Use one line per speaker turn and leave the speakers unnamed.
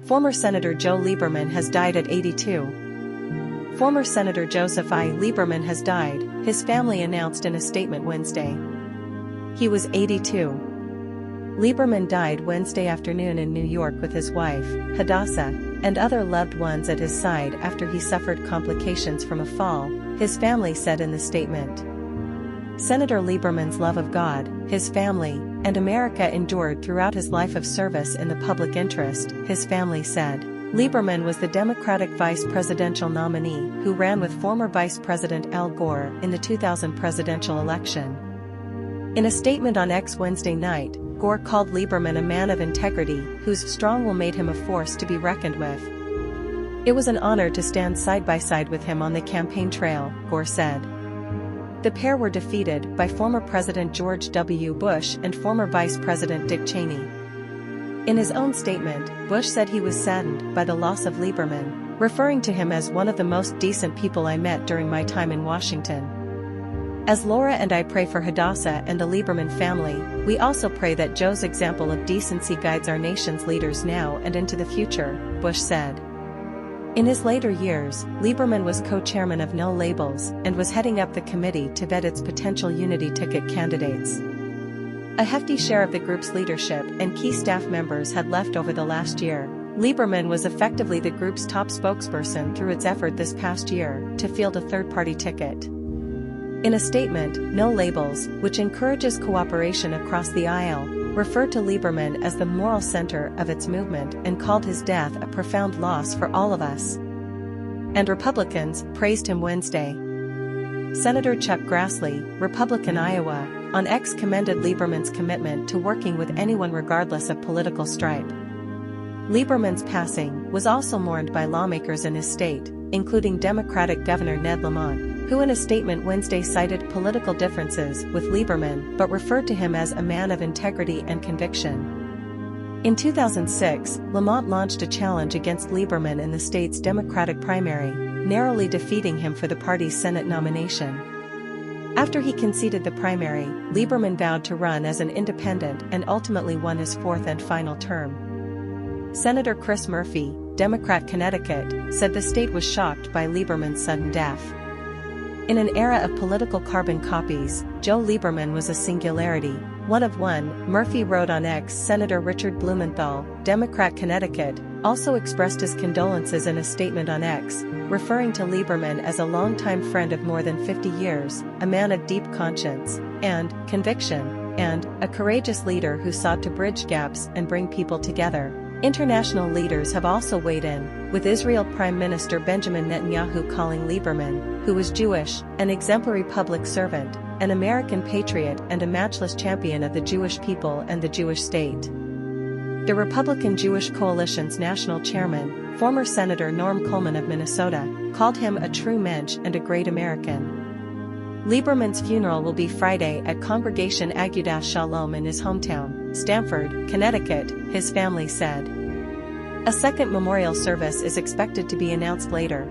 Former Senator Joe Lieberman has died at 82. Former Senator Joseph I. Lieberman has died, his family announced in a statement Wednesday. He was 82. Lieberman died Wednesday afternoon in New York with his wife, Hadassah, and other loved ones at his side after he suffered complications from a fall, his family said in the statement. Senator Lieberman's love of God, his family, and America endured throughout his life of service in the public interest, his family said. Lieberman was the Democratic vice presidential nominee who ran with former Vice President Al Gore in the 2000 presidential election. In a statement on X Wednesday night, Gore called Lieberman a man of integrity whose strong will made him a force to be reckoned with. It was an honor to stand side by side with him on the campaign trail, Gore said. The pair were defeated by former President George W. Bush and former Vice President Dick Cheney. In his own statement, Bush said he was saddened by the loss of Lieberman, referring to him as one of the most decent people I met during my time in Washington. As Laura and I pray for Hadassah and the Lieberman family, we also pray that Joe's example of decency guides our nation's leaders now and into the future, Bush said. In his later years, Lieberman was co-chairman of No Labels and was heading up the committee to vet its potential unity ticket candidates. A hefty share of the group's leadership and key staff members had left over the last year. Lieberman was effectively the group's top spokesperson through its effort this past year to field a third-party ticket. In a statement, No Labels, which encourages cooperation across the aisle, referred to Lieberman as the moral center of its movement and called his death a profound loss for all of us. And Republicans praised him Wednesday. Senator Chuck Grassley, Republican Iowa, on X commended Lieberman's commitment to working with anyone regardless of political stripe. Lieberman's passing was also mourned by lawmakers in his state, including Democratic Governor Ned Lamont, who in a statement Wednesday cited political differences with Lieberman but referred to him as a man of integrity and conviction. In 2006, Lamont launched a challenge against Lieberman in the state's Democratic primary, narrowly defeating him for the party's Senate nomination. After he conceded the primary, Lieberman vowed to run as an independent and ultimately won his fourth and final term. Senator Chris Murphy, Democrat Connecticut, said the state was shocked by Lieberman's sudden death. In an era of political carbon copies, Joe Lieberman was a singularity, one of one, Murphy wrote on X. Senator Richard Blumenthal, Democrat Connecticut, also expressed his condolences in a statement on X, referring to Lieberman as a longtime friend of more than 50 years, a man of deep conscience and conviction, and a courageous leader who sought to bridge gaps and bring people together. International leaders have also weighed in, with Israel Prime Minister Benjamin Netanyahu calling Lieberman, who was Jewish, an exemplary public servant, an American patriot and a matchless champion of the Jewish people and the Jewish state. The Republican Jewish Coalition's national chairman, former Senator Norm Coleman of Minnesota, called him a true mensch and a great American. Lieberman's funeral will be Friday at Congregation Agudath Shalom in his hometown, Stamford, Connecticut, his family said. A second memorial service is expected to be announced later.